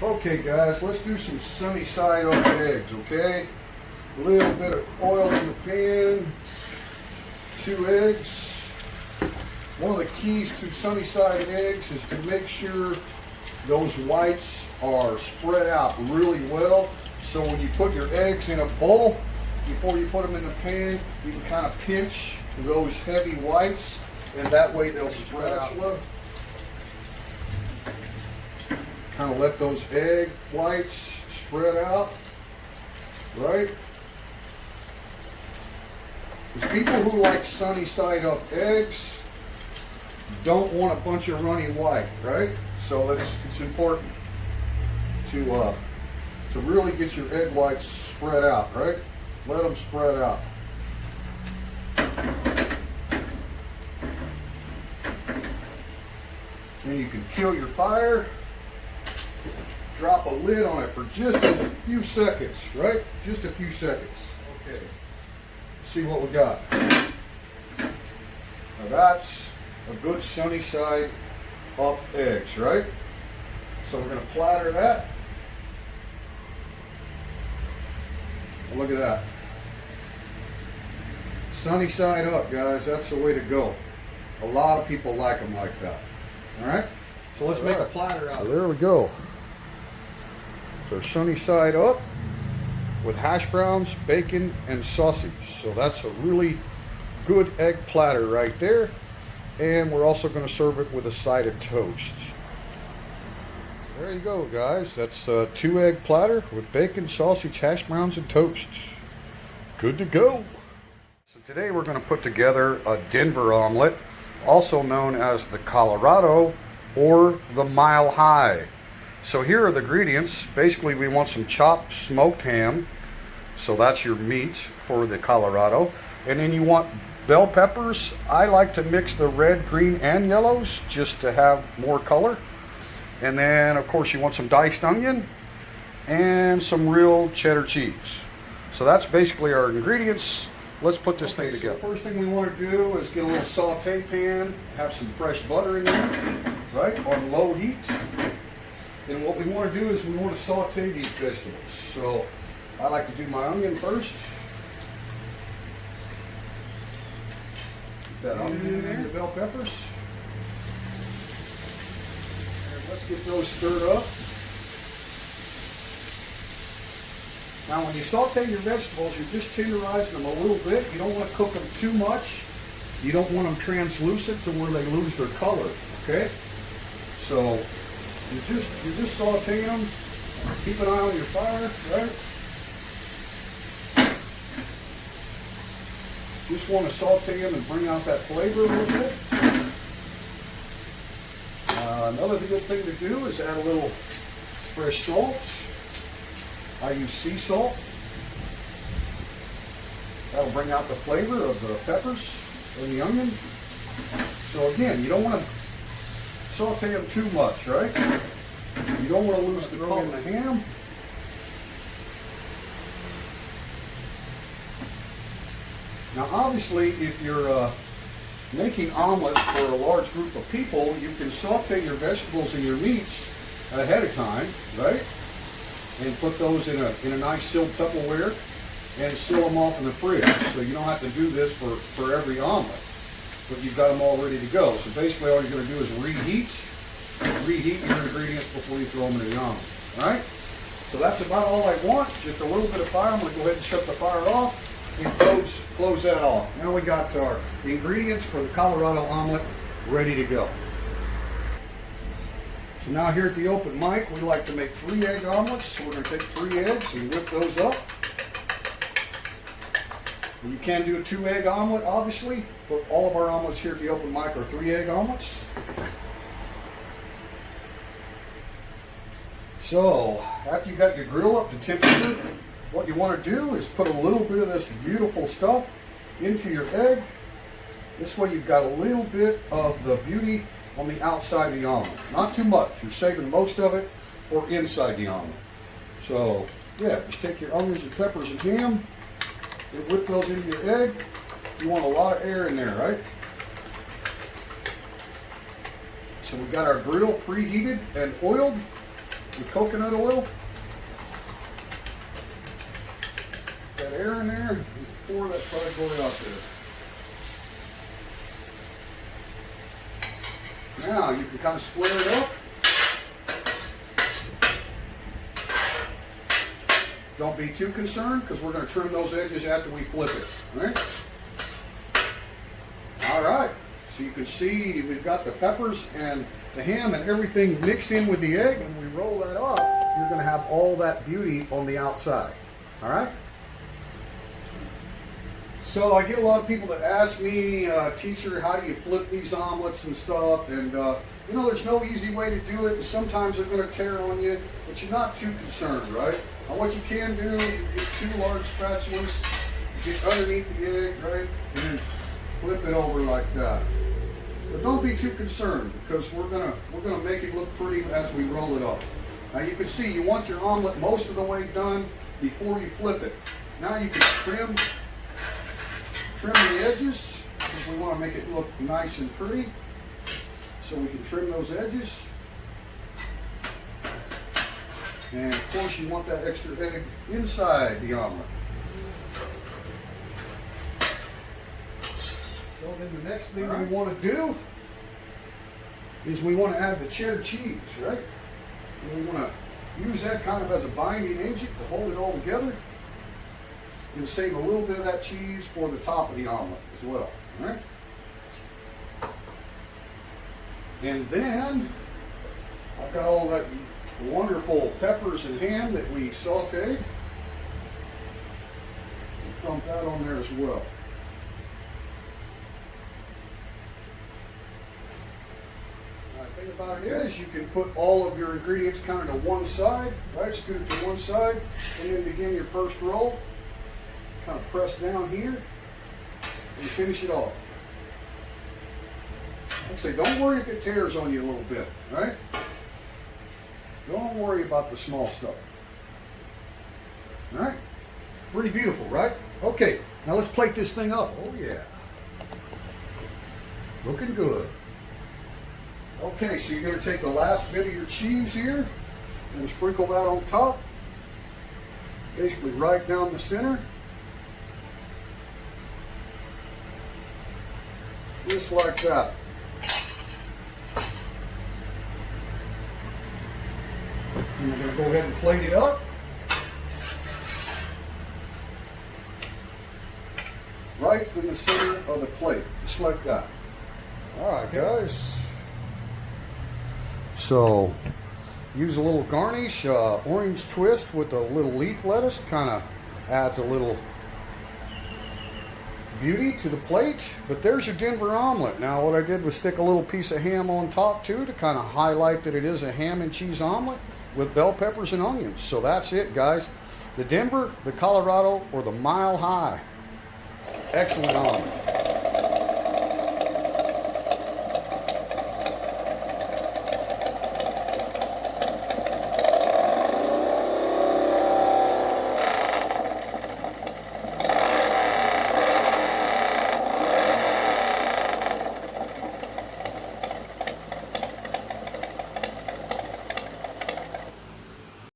Okay guys, let's do some sunny side up eggs, okay? A little bit of oil in the pan, 2 eggs. One of the keys to sunny side eggs is to make sure those whites are spread out really well. So when you put your eggs in a bowl, before you put them in the pan, you can kind of pinch those heavy whites, and that way they'll spread out. Look. Kind of let those egg whites spread out, right? Because people who like sunny side up eggs don't want a bunch of runny white, right? So it's important to really get your egg whites spread out, right? Let them spread out. Then you can kill your fire. Drop a lid on it for just a few seconds, right? Just a few seconds. Okay. Let's see what we got. Now that's a good sunny side up eggs, right? So we're going to platter that. And look at that. Sunny side up, guys. That's the way to go. A lot of people like them like that. All right? So let's make a platter out of it. There we go. So sunny side up with hash browns, bacon, and sausage. So that's a really good egg platter right there. And we're also going to serve it with a side of toast. There you go, guys. That's a 2-egg platter with bacon, sausage, hash browns, and toast. Good to go. So today we're going to put together a Denver omelet, also known as the Colorado or the Mile High. So here are the ingredients. Basically, we want some chopped smoked ham. So that's your meat for the Colorado. And then you want bell peppers. I like to mix the red, green, and yellows just to have more color. And then, of course, you want some diced onion and some real cheddar cheese. So that's basically our ingredients. Let's put this thing together. So the first thing we want to do is get a little saute pan, have some fresh butter in there, right, on low heat. And what we want to do is we want to saute these vegetables. So I like to do my onion first. Put that onion in there, the bell peppers. And let's get those stirred up. Now when you saute your vegetables, you're just tenderizing them a little bit. You don't want to cook them too much. You don't want them translucent to where they lose their color, okay? So you're just sauteing them. Keep an eye on your fire, right? Just want to saute them and bring out that flavor a little bit. Another good thing to do is add a little fresh salt. I use sea salt. That'll bring out the flavor of the peppers and the onion. So again, you don't want to saute them too much, right? You don't want to lose the color in the ham. Now obviously, if you're making omelets for a large group of people, you can saute your vegetables and your meats ahead of time, right? And put those in a nice sealed Tupperware and seal them off in the fridge. So you don't have to do this for every omelet, but you've got them all ready to go. So basically all you're going to do is reheat your ingredients before you throw them in the omelet. All right? So that's about all I want. Just a little bit of fire. I'm going to go ahead and shut the fire off and close that off. Now we got our ingredients for the Colorado omelet ready to go. So now here at the open mic, we like to make 3-egg omelets. So we're going to take 3 eggs and whip those up. And you can do a 2-egg omelet, obviously, but all of our omelets here at the open mic are 3-egg omelets. So after you got your grill up to temperature, what you want to do is put a little bit of this beautiful stuff into your egg. This way you've got a little bit of the beauty on the outside of the omelet. Not too much. You're saving most of it for inside the omelet. So yeah, just take your onions and peppers and ham and whip those into your egg. You want a lot of air in there, right? So we've got our grill preheated and oiled. We coconut oil. That air in there, and pour that fried boy out there. Now you can kind of square it up. Don't be too concerned because we're going to trim those edges after we flip it. All right? All right. So you can see we've got the peppers and the ham and everything mixed in with the egg. And we roll that up, you're going to have all that beauty on the outside. All right? So I get a lot of people that ask me, teacher, how do you flip these omelets and stuff? And you know, there's no easy way to do it. And sometimes they're going to tear on you, but you're not too concerned, right? Now what you can do, you get 2 large spatulas, get underneath the egg, right? And then flip it over like that. But don't be too concerned because we're gonna make it look pretty as we roll it up. Now you can see you want your omelet most of the way done before you flip it. Now you can trim the edges because we want to make it look nice and pretty. So we can trim those edges. And of course you want that extra egg inside the omelet. So then the next thing we want to do is we want to add the cheddar cheese, right? And we want to use that kind of as a binding agent to hold it all together and save a little bit of that cheese for the top of the omelet as well, all right? And then I've got all that wonderful peppers and ham that we sauteed. Dump that on there as well. The thing about it is you can put all of your ingredients kind of to one side, right? Scoot it to one side, and then begin your first roll. Kind of press down here and finish it off. Like I say, don't worry if it tears on you a little bit, right? Don't worry about the small stuff. All right? Pretty beautiful, right? Okay, now let's plate this thing up. Oh yeah. Looking good. Okay, so you're going to take the last bit of your cheese here and sprinkle that on top. Basically right down the center. Just like that. And we're going to go ahead and plate it up. Right in the center of the plate, just like that. All right, guys. So, use a little garnish, orange twist with a little leaf lettuce. Kind of adds a little beauty to the plate. But there's your Denver omelet. Now, what I did was stick a little piece of ham on top too to kind of highlight that it is a ham and cheese omelet with bell peppers and onions. So that's it, guys. The Denver, the Colorado, or the Mile High. Excellent omelet.